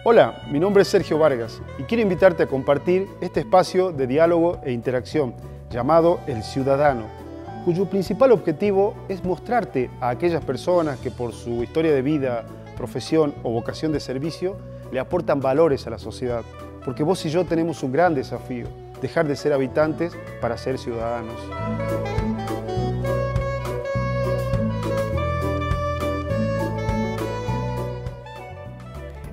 Hola, mi nombre es Sergio Vargas y quiero invitarte a compartir este espacio de diálogo e interacción llamado El Ciudadano, cuyo principal objetivo es mostrarte a aquellas personas que por su historia de vida, profesión o vocación de servicio le aportan valores a la sociedad. Porque vos y yo tenemos un gran desafío, dejar de ser habitantes para ser ciudadanos.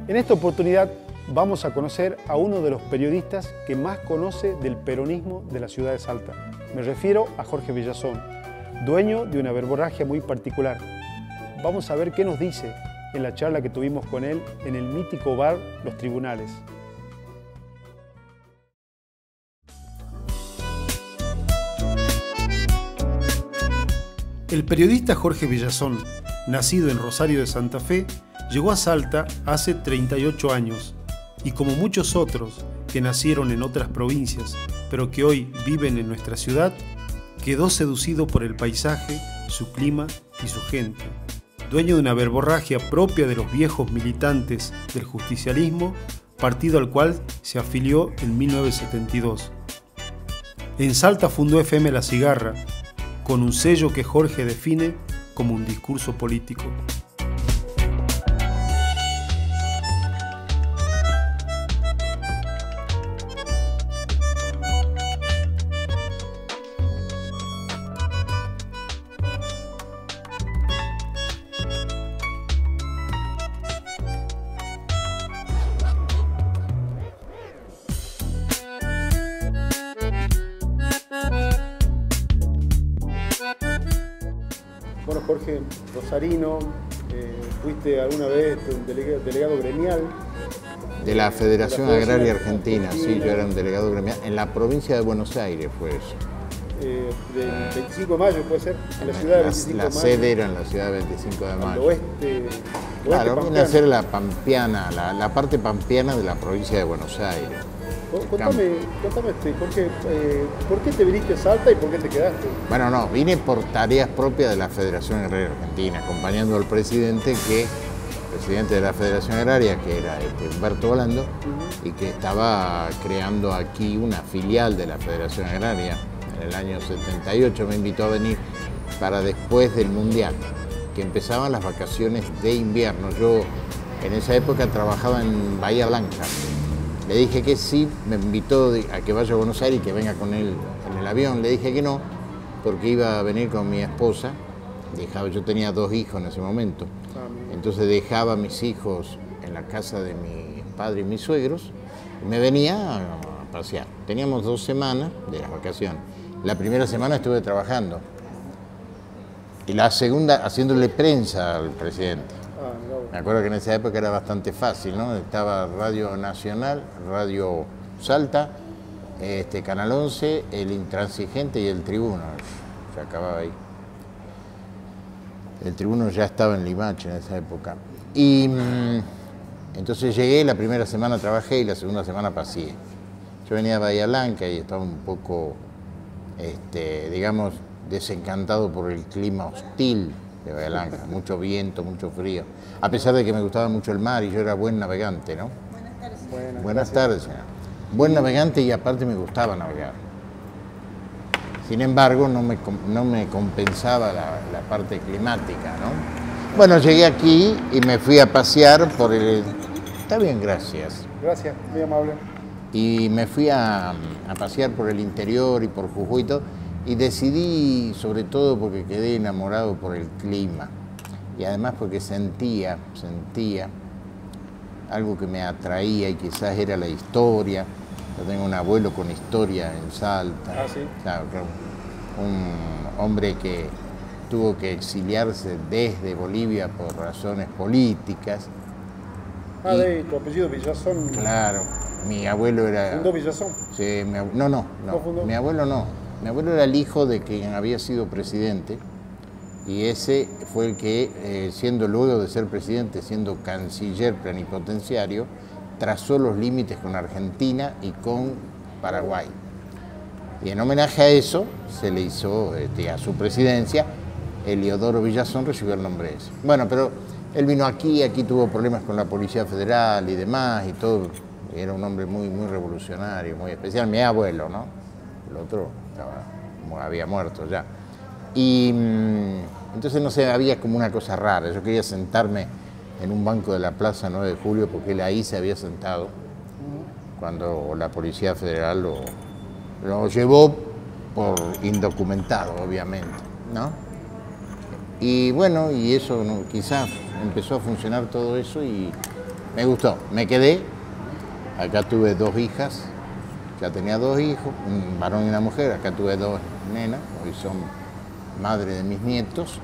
En esta oportunidad vamos a conocer a uno de los periodistas que más conoce del peronismo de la ciudad de Salta. Me refiero a Jorge Villazón, dueño de una verborragia muy particular. Vamos a ver qué nos dice en la charla que tuvimos con él en el mítico bar Los Tribunales. El periodista Jorge Villazón, nacido en Rosario de Santa Fe, llegó a Salta hace 38 años y como muchos otros que nacieron en otras provincias, pero que hoy viven en nuestra ciudad, quedó seducido por el paisaje, su clima y su gente. Dueño de una verborragia propia de los viejos militantes del justicialismo, partido al cual se afilió en 1972. En Salta fundó FM La Cigarra, con un sello que Jorge define como un discurso político. Bueno, Jorge, rosarino, fuiste alguna vez un delegado gremial. De la Federación Agraria Argentina, sí, yo era un delegado gremial. En la provincia de Buenos Aires fue eso. Del 25 de mayo, ¿puede ser? En la ciudad de 25 de mayo. La sede era en la ciudad de 25 de mayo. Al oeste. Claro, viene a ser la pampeana, la parte pampeana de la provincia de Buenos Aires. Contame, Jorge, ¿por qué te viniste a Salta y por qué te quedaste? Bueno, no, vine por tareas propias de la Federación Agraria Argentina, acompañando al presidente de la Federación Agraria, que era Humberto Bolando, y que estaba creando aquí una filial de la Federación Agraria. En el año 78 me invitó a venir para después del Mundial, que empezaban las vacaciones de invierno. Yo en esa época trabajaba en Bahía Blanca. Le dije que sí, me invitó a que vaya a Buenos Aires y que venga con él en el avión. Le dije que no, porque iba a venir con mi esposa. Yo tenía 2 hijos en ese momento. Entonces dejaba a mis hijos en la casa de mi padre y mis suegros y me venía a pasear. Teníamos 2 semanas de las vacaciones. La primera semana estuve trabajando y la segunda haciéndole prensa al presidente. Me acuerdo que en esa época era bastante fácil, ¿no? Estaba Radio Nacional, Radio Salta, Canal 11, El Intransigente y El Tribuno. Se acababa ahí. El Tribuno ya estaba en Limache en esa época. Y entonces llegué, la primera semana trabajé y la segunda semana paseé. Yo venía de Bahía Blanca y estaba un poco, digamos, desencantado por el clima hostil de Bahía Blanca, mucho viento, mucho frío, a pesar de que me gustaba mucho el mar y yo era buen navegante, ¿no? Buenas tardes. Buenas tardes, señor. Buen navegante y aparte me gustaba navegar. Sin embargo, no me compensaba la parte climática, ¿no? Bueno, llegué aquí y me fui a pasear por el... Está bien, gracias. Gracias, muy amable. Y me fui a pasear por el interior y por Jujuy y todo. Y decidí, sobre todo porque quedé enamorado por el clima y además porque sentía algo que me atraía y quizás era la historia. Yo tengo un abuelo con historia en Salta. Ah, sí. Claro, un hombre que tuvo que exiliarse desde Bolivia por razones políticas. Ah, de tu apellido Villazón. Claro, mi abuelo era... ¿Fundó Villazón? Sí, no. Mi abuelo no. Mi abuelo era el hijo de quien había sido presidente y ese fue el que, luego de ser presidente, siendo canciller plenipotenciario, trazó los límites con Argentina y con Paraguay. Y en homenaje a eso se le hizo a su presidencia, Eliodoro Villazón recibió el nombre ese. Bueno, pero Él vino aquí tuvo problemas con la Policía Federal y demás y todo. Era un hombre muy revolucionario, muy especial. Mi abuelo, ¿no? El otro había muerto ya. Y entonces, no sé, había como una cosa rara. Yo quería sentarme en un banco de la Plaza 9 de Julio porque él ahí se había sentado cuando la Policía Federal lo llevó por indocumentado, obviamente, ¿no? Y bueno, y eso quizás empezó a funcionar todo eso y me gustó. Me quedé. Acá tuve 2 hijas, ya tenía 2 hijos, un varón y una mujer. Acá tuve 2 nenas, hoy son madre de mis nietos.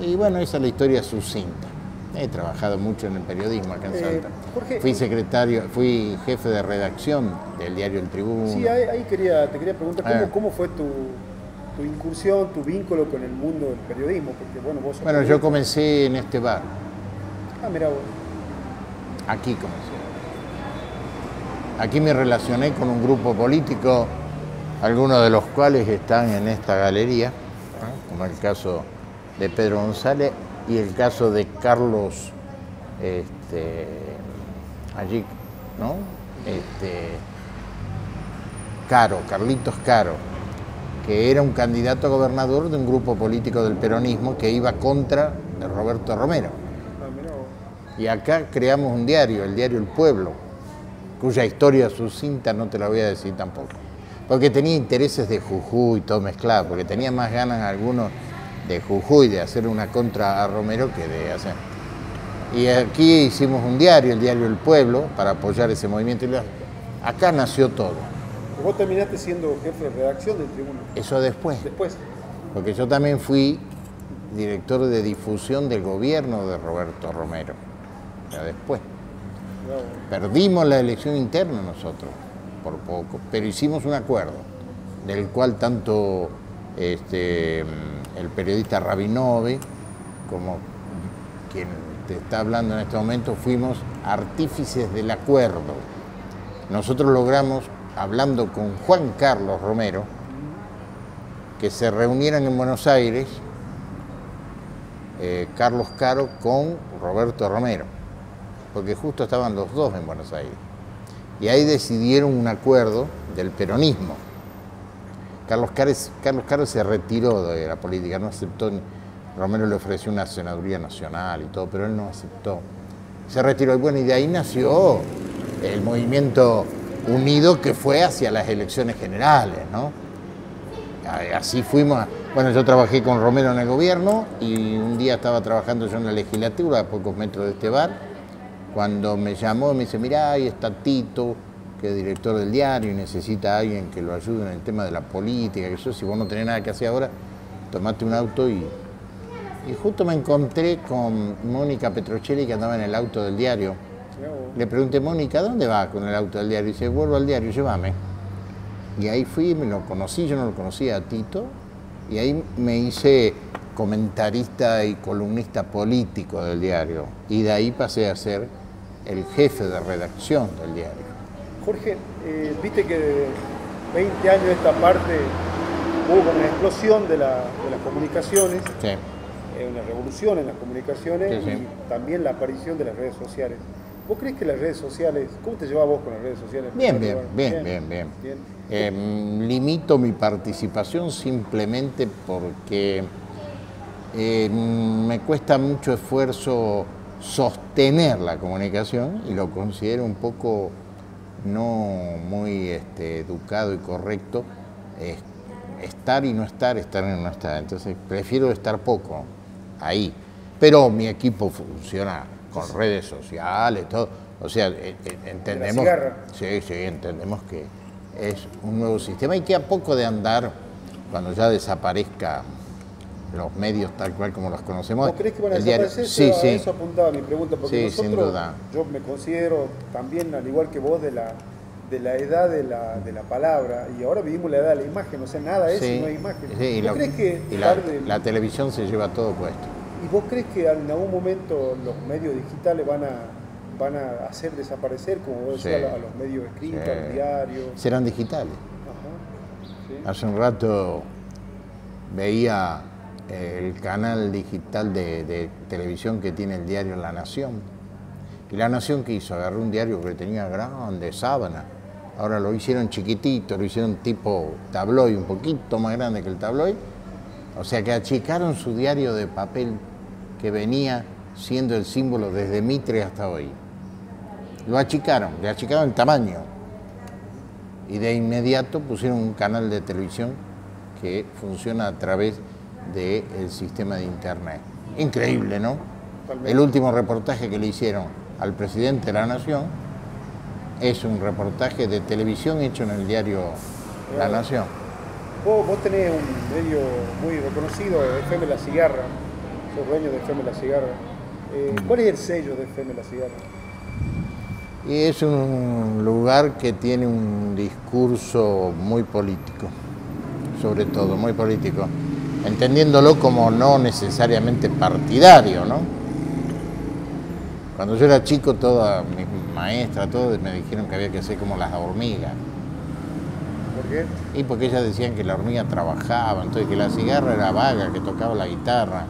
Y bueno, esa es la historia sucinta. He trabajado mucho en el periodismo acá en Salta. Jorge, fui jefe de redacción del diario El Tribuno. Sí, ahí te quería preguntar cómo fue tu incursión, tu vínculo con el mundo del periodismo, porque bueno, vos sos Bueno, yo comencé en este bar. Mirá vos. Aquí comencé. Aquí me relacioné con un grupo político, algunos de los cuales están en esta galería, ¿no? Como el caso de Pedro González y el caso de Carlos, allí, ¿no? Carlitos Caro, que era un candidato a gobernador de un grupo político del peronismo que iba contra de Roberto Romero. Y acá creamos un diario, el diario El Pueblo, cuya historia sucinta no te la voy a decir tampoco. Porque tenía intereses de Jujuy, todo mezclado, porque tenía más ganas algunos de Jujuy de hacer una contra a Romero que de hacer. Y aquí hicimos un diario, el diario El Pueblo, para apoyar ese movimiento. Y acá nació todo. Vos terminaste siendo jefe de redacción del Tribuno. Eso después. Después. Porque yo también fui director de difusión del gobierno de Roberto Romero. Ya después. Perdimos la elección interna nosotros, por poco, pero hicimos un acuerdo, del cual tanto el periodista Rabinove como quien te está hablando en este momento fuimos artífices del acuerdo. Nosotros logramos, hablando con Juan Carlos Romero, que se reunieran en Buenos Aires Carlos Caro con Roberto Romero, porque justo estaban los dos en Buenos Aires. Y ahí decidieron un acuerdo del peronismo. Carlos Caro se retiró de la política, no aceptó. Romero le ofreció una senaduría nacional y todo, pero él no aceptó. Se retiró y bueno, y de ahí nació el movimiento unido que fue hacia las elecciones generales, ¿no? Así fuimos. Bueno, yo trabajé con Romero en el gobierno y un día estaba trabajando yo en la legislatura, a pocos metros de este bar, cuando me llamó y me dice, mirá, ahí está Tito, que es director del diario y necesita a alguien que lo ayude en el tema de la política, que yo, si vos no tenés nada que hacer ahora, tomate un auto y justo me encontré con Mónica Petrocelli, que andaba en el auto del diario. Le pregunté, Mónica, ¿dónde va con el auto del diario? Y dice, vuelvo al diario, llévame. Y ahí fui, me lo conocí, yo no lo conocía a Tito, y ahí me hice comentarista y columnista político del diario. Y de ahí pasé a ser el jefe de redacción del diario. Jorge, viste que de 20 años de esta parte hubo una explosión de las comunicaciones, sí. Una revolución en las comunicaciones, sí, sí. Y también la aparición de las redes sociales. ¿Vos crees que las redes sociales, cómo te llevas vos con las redes sociales? Bien. Limito mi participación simplemente porque me cuesta mucho esfuerzo sostener la comunicación y lo considero un poco no muy educado y correcto estar y no estar, estar y no estar. Entonces prefiero estar poco ahí. Pero mi equipo funciona con redes sociales, todo. O sea, entendemos, sí, entendemos que es un nuevo sistema y que a poco de andar, cuando ya desaparezca los medios tal cual como los conocemos. ¿Vos crees que van a desaparecer? Sí, a sí. Eso apuntaba mi pregunta, porque sí, nosotros, sin duda. Yo me considero también, al igual que vos, de la edad de la palabra, y ahora vivimos la edad de la imagen, o sea, nada es si no hay imagen. Sí, ¿Vos crees que la televisión se lleva todo puesto. ¿Y vos crees que en algún momento los medios digitales van a hacer desaparecer, como vos decías, a los medios escritos, a los diarios? Serán digitales. Ajá. Sí. Hace un rato veía el canal digital de televisión que tiene el diario La Nación. Y La Nación, ¿qué hizo? Agarró un diario que tenía grande, sábana. Ahora lo hicieron chiquitito, lo hicieron tipo tabloid, un poquito más grande que el tabloid. O sea que achicaron su diario de papel que venía siendo el símbolo desde Mitre hasta hoy. Lo achicaron, le achicaron el tamaño. Y de inmediato pusieron un canal de televisión que funciona a través del sistema de internet. Increíble, ¿no? El último reportaje que le hicieron al presidente de la Nación es un reportaje de televisión hecho en el diario La Nación. Vos tenés un medio muy reconocido, FM La Cigarra, sos dueño de FM La Cigarra. ¿Cuál es el sello de FM La Cigarra? Y es un lugar que tiene un discurso muy político, sobre todo, muy político, entendiéndolo como no necesariamente partidario, ¿no? Cuando yo era chico, todas mis maestras, todos me dijeron que había que ser como las hormigas. ¿Por qué? Y porque ellas decían que la hormiga trabajaba, entonces que la cigarra era vaga, que tocaba la guitarra,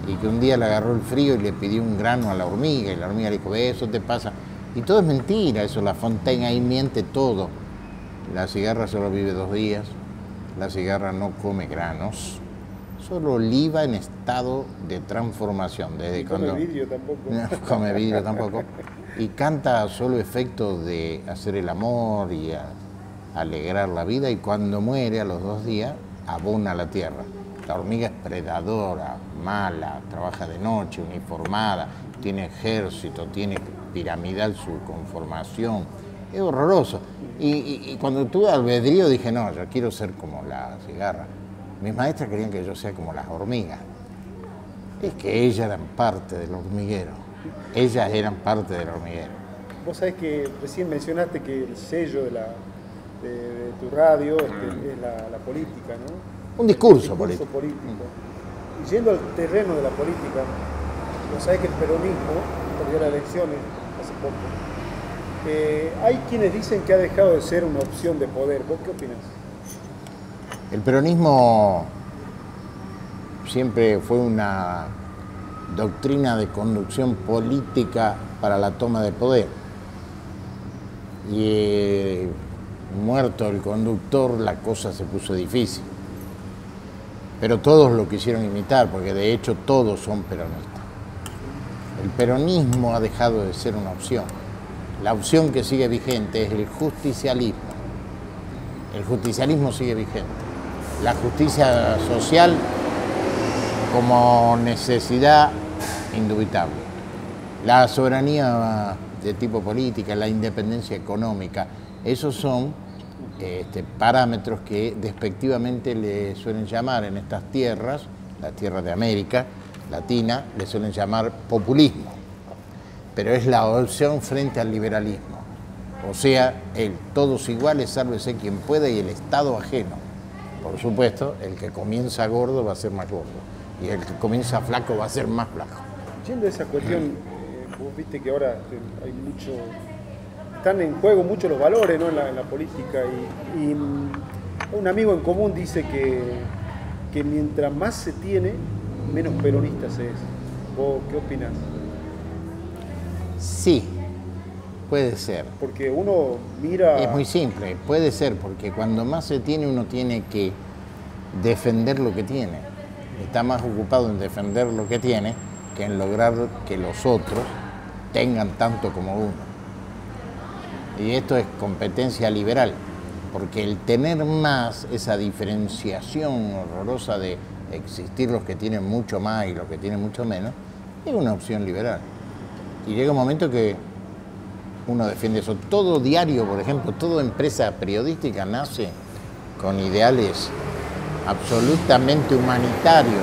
y que un día le agarró el frío y le pidió un grano a la hormiga, y la hormiga le dijo, eso te pasa. Y todo es mentira, eso, La Fontaine ahí miente todo. La cigarra solo vive 2 días, la cigarra no come granos, solo oliva en estado de transformación. Desde cuando come vidrio tampoco. No come vidrio tampoco. Y canta a solo efecto de hacer el amor y alegrar la vida, y cuando muere a los 2 días abona la tierra. La hormiga es predadora, mala, trabaja de noche, uniformada, tiene ejército, tiene piramidal su conformación, es horroroso. Y cuando tuve albedrío dije, no, yo quiero ser como la cigarra. Mis maestras querían que yo sea como las hormigas. Es que ellas eran parte del hormiguero, ellas eran parte del hormiguero. Vos sabés que recién mencionaste que el sello de tu radio es la política, ¿no? Un discurso político. Y yendo al terreno de la política, vos sabés que el peronismo perdió las elecciones hace poco. Hay quienes dicen que ha dejado de ser una opción de poder. ¿Vos qué opinás? El peronismo siempre fue una doctrina de conducción política para la toma de poder. Y muerto el conductor, la cosa se puso difícil. Pero todos lo quisieron imitar, porque de hecho todos son peronistas. El peronismo ha dejado de ser una opción. La opción que sigue vigente es el justicialismo. El justicialismo sigue vigente. La justicia social como necesidad indubitable. La soberanía de tipo política, la independencia económica, esos son parámetros que despectivamente le suelen llamar en estas tierras, las tierras de América Latina, le suelen llamar populismo. Pero es la opción frente al liberalismo. O sea, el todos iguales, sálvese quien pueda, y el Estado ajeno. Por supuesto, el que comienza gordo va a ser más gordo, y el que comienza flaco va a ser más flaco. Yendo a esa cuestión, vos viste que ahora hay mucho, están en juego mucho los valores, ¿no? en la política, y un amigo en común dice que mientras más se tiene, menos peronista se es. ¿Vos qué opinás? Sí, puede ser. Porque uno mira... Es muy simple, puede ser, porque cuando más se tiene uno tiene que defender lo que tiene. Está más ocupado en defender lo que tiene que en lograr que los otros tengan tanto como uno. Y esto es competencia liberal, porque el tener más, esa diferenciación horrorosa de existir los que tienen mucho más y los que tienen mucho menos, es una opción liberal. Y llega un momento que uno defiende eso. Todo diario, por ejemplo, toda empresa periodística nace con ideales absolutamente humanitarios,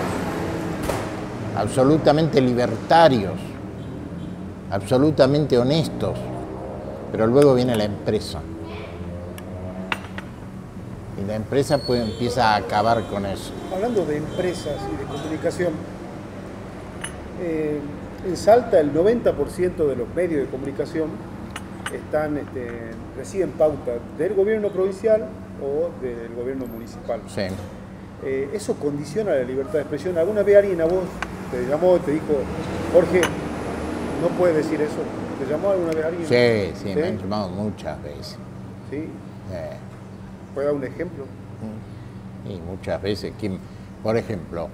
absolutamente libertarios, absolutamente honestos, pero luego viene la empresa. Y la empresa empieza a acabar con eso. Hablando de empresas y de comunicación, en Salta el 90% de los medios de comunicación reciben pauta del gobierno provincial o del gobierno municipal. Sí. eso condiciona la libertad de expresión. ¿Alguna vez alguien a vos te llamó, te dijo, Jorge, no puedes decir eso? ¿Te llamó alguna vez alguien? Sí, sí, me han llamado muchas veces. ¿Sí? ¿Puede dar un ejemplo? Y muchas veces. Por ejemplo,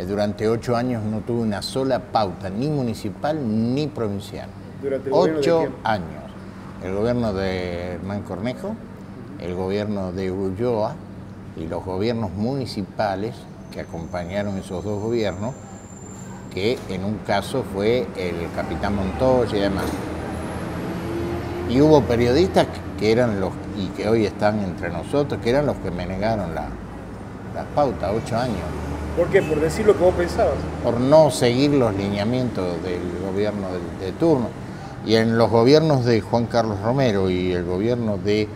durante 8 años no tuve una sola pauta, ni municipal ni provincial. ¿Durante el gobierno de 8 quién? años. El gobierno de Hernán Cornejo, el gobierno de Ulloa y los gobiernos municipales que acompañaron esos dos gobiernos, que en un caso fue el capitán Montoya y demás. Y hubo periodistas que eran los, y que hoy están entre nosotros, que eran los que me negaron las pautas, 8 años. ¿Por qué? ¿Por decir lo que vos pensabas? Por no seguir los lineamientos del gobierno de turno. Y en los gobiernos de Juan Carlos Romero y el gobierno del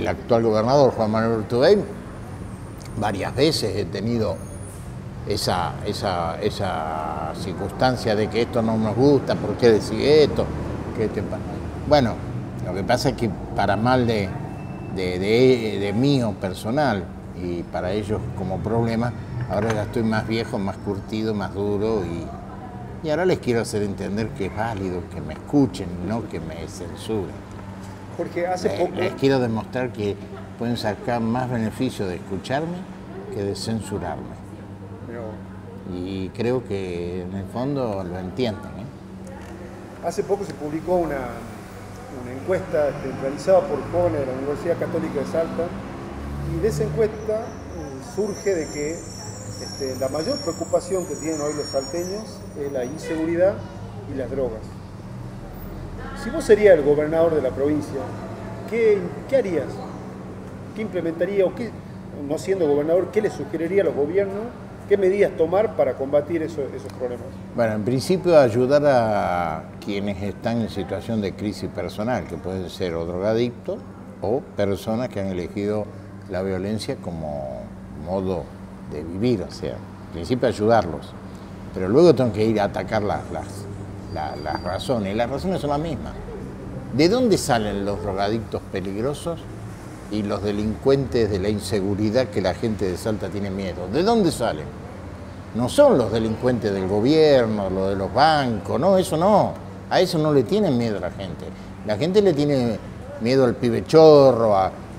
actual gobernador Juan Manuel Urtubey, varias veces he tenido esa circunstancia de que esto no nos gusta, ¿por qué decís esto? Bueno, lo que pasa es que para mal de mío personal y para ellos como problema, ahora ya estoy más viejo, más curtido, más duro y ahora les quiero hacer entender que es válido que me escuchen, no que me censuren. Jorge, hace poco... Les quiero demostrar que pueden sacar más beneficio de escucharme que de censurarme. Y creo que en el fondo lo entienden. Hace poco se publicó una encuesta realizada por jóvenes de la Universidad Católica de Salta, y de esa encuesta surge de que la mayor preocupación que tienen hoy los salteños es la inseguridad y las drogas. Si vos serías el gobernador de la provincia, ¿qué harías? ¿Qué implementaría o qué, no siendo gobernador, qué le sugeriría a los gobiernos? ¿Qué medidas tomar para combatir esos problemas? Bueno, en principio ayudar a quienes están en situación de crisis personal, que pueden ser o drogadictos o personas que han elegido la violencia como modo de vivir, o sea, en principio ayudarlos. Pero luego tengo que ir a atacar las razones, y las razones son las mismas. ¿De dónde salen los drogadictos peligrosos y los delincuentes de la inseguridad que la gente de Salta tiene miedo? ¿De dónde salen? No son los delincuentes del gobierno, los de los bancos, no, eso no. A eso no le tienen miedo a la gente. La gente le tiene miedo al pibe chorro,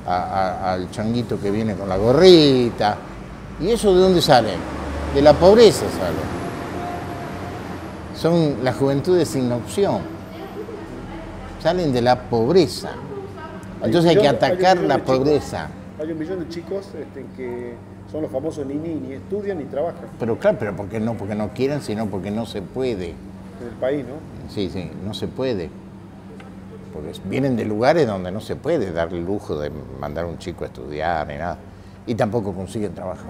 al changuito que viene con la gorrita. ¿Y eso de dónde salen? De la pobreza salen. Son las juventudes sin opción. Salen de la pobreza. Entonces hay que atacar la pobreza. Hay 1 millón de chicos que son los famosos ni estudian ni trabajan. Pero claro, pero porque no quieren, sino porque no se puede. En el país, ¿no? Sí, no se puede. Porque vienen de lugares donde no se puede dar el lujo de mandar a un chico a estudiar ni nada. Y tampoco consiguen trabajo.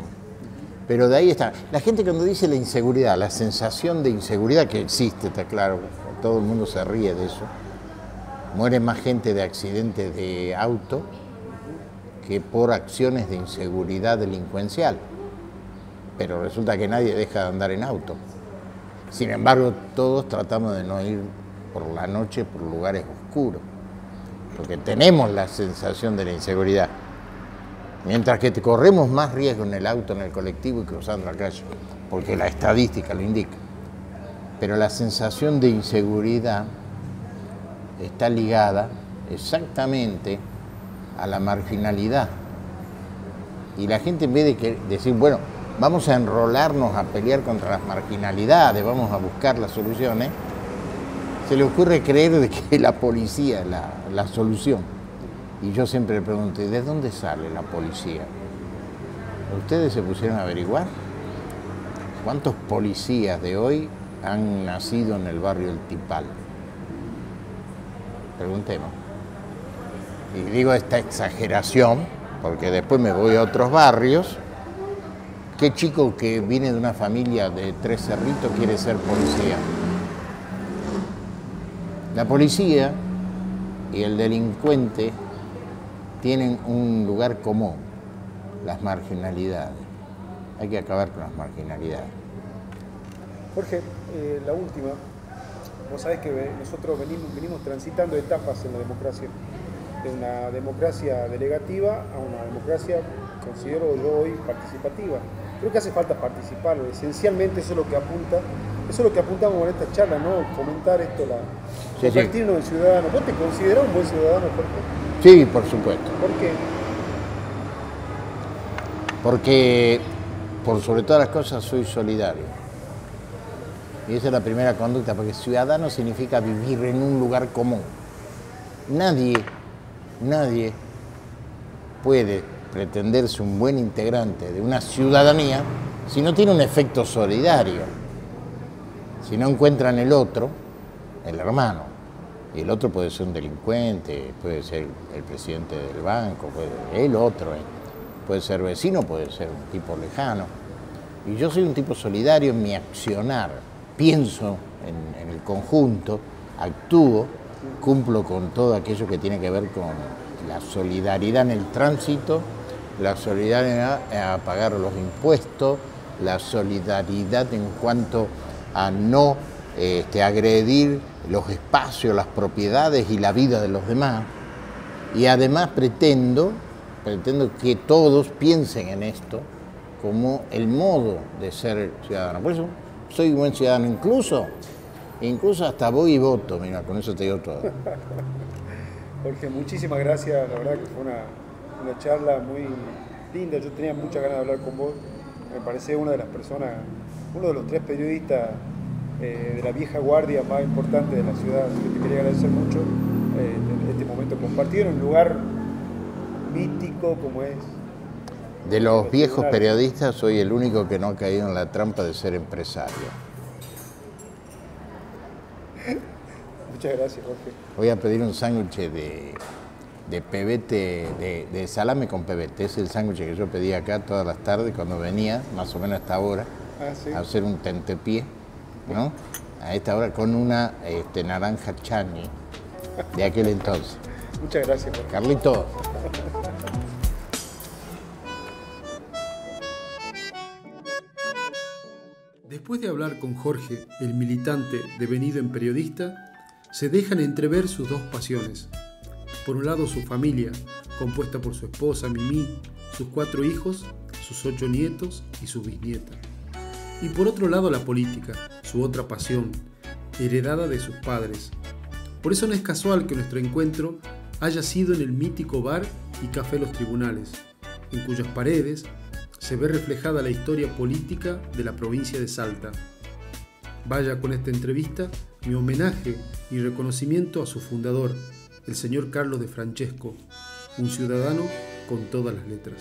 Pero de ahí está. La gente cuando dice la inseguridad, la sensación de inseguridad que existe, está claro, todo el mundo se ríe de eso. Muere más gente de accidentes de auto que por acciones de inseguridad delincuencial. Pero resulta que nadie deja de andar en auto. Sin embargo, todos tratamos de no ir por la noche por lugares oscuros, porque tenemos la sensación de la inseguridad. Mientras que corremos más riesgo en el auto, en el colectivo y cruzando la calle, porque la estadística lo indica. Pero la sensación de inseguridad está ligada exactamente a la marginalidad. Y la gente, en vez de decir, bueno, vamos a enrolarnos a pelear contra las marginalidades, vamos a buscar las soluciones, se le ocurre creer de que la policía es la solución. Y yo siempre pregunto, ¿de dónde sale la policía? ¿Ustedes se pusieron a averiguar? ¿Cuántos policías de hoy han nacido en el barrio El Tipal? Preguntemos. Y digo esta exageración, porque después me voy a otros barrios. ¿Qué chico que viene de una familia de 3 cerritos quiere ser policía? La policía y el delincuente tienen un lugar común, las marginalidades. Hay que acabar con las marginalidades. Jorge, la última. Vos sabés que nosotros venimos transitando etapas en la democracia. de una democracia delegativa a una democracia, considero yo hoy, participativa. Creo que hace falta participar, esencialmente eso es lo que apunta, eso es lo que apuntamos con esta charla, ¿no? Fomentar esto, convertirnos en ciudadanos. ¿Vos te considerás un buen ciudadano, Jorge? Sí, por supuesto. ¿Por qué? Porque, por sobre todas las cosas, soy solidario. Y esa es la primera conducta, porque ciudadano significa vivir en un lugar común. Nadie puede pretenderse un buen integrante de una ciudadanía si no tiene un efecto solidario, si no encuentra en el otro, el hermano. Y el otro puede ser un delincuente, puede ser el presidente del banco, el otro, puede ser vecino, puede ser un tipo lejano. Y yo soy un tipo solidario en mi accionar, pienso en el conjunto, actúo, cumplo con todo aquello que tiene que ver con la solidaridad en el tránsito, la solidaridad a pagar los impuestos, la solidaridad en cuanto a no agredir los espacios, las propiedades y la vida de los demás. Y además pretendo que todos piensen en esto como el modo de ser ciudadano. Por eso soy buen ciudadano, incluso hasta voy y voto, mira, con eso te digo todo. Jorge, muchísimas gracias, la verdad que fue una charla muy linda, yo tenía muchas ganas de hablar con vos, me parece una de las personas, uno de los 3 periodistas de la vieja guardia más importante de la ciudad, así que te quería agradecer mucho este momento compartido en un lugar mítico como es. De los viejos periodistas soy el único que no ha caído en la trampa de ser empresario. Muchas gracias, Jorge. Voy a pedir un sándwich de pebete, de salame con pebete. Es el sándwich que yo pedí acá todas las tardes cuando venía, más o menos a esta hora, ¿sí? a hacer un tentepié, ¿no? A esta hora con una naranja chani de aquel entonces. Muchas gracias, Jorge. Carlito. Después de hablar con Jorge, el militante devenido en periodista, se dejan entrever sus dos pasiones. Por un lado, su familia, compuesta por su esposa Mimí, sus 4 hijos, sus 8 nietos y su bisnieta. Y por otro lado, la política, su otra pasión, heredada de sus padres. Por eso no es casual que nuestro encuentro haya sido en el mítico bar y café Los Tribunales, en cuyas paredes se ve reflejada la historia política de la provincia de Salta. Vaya con esta entrevista mi homenaje y reconocimiento a su fundador, el señor Carlos de Francesco, un ciudadano con todas las letras.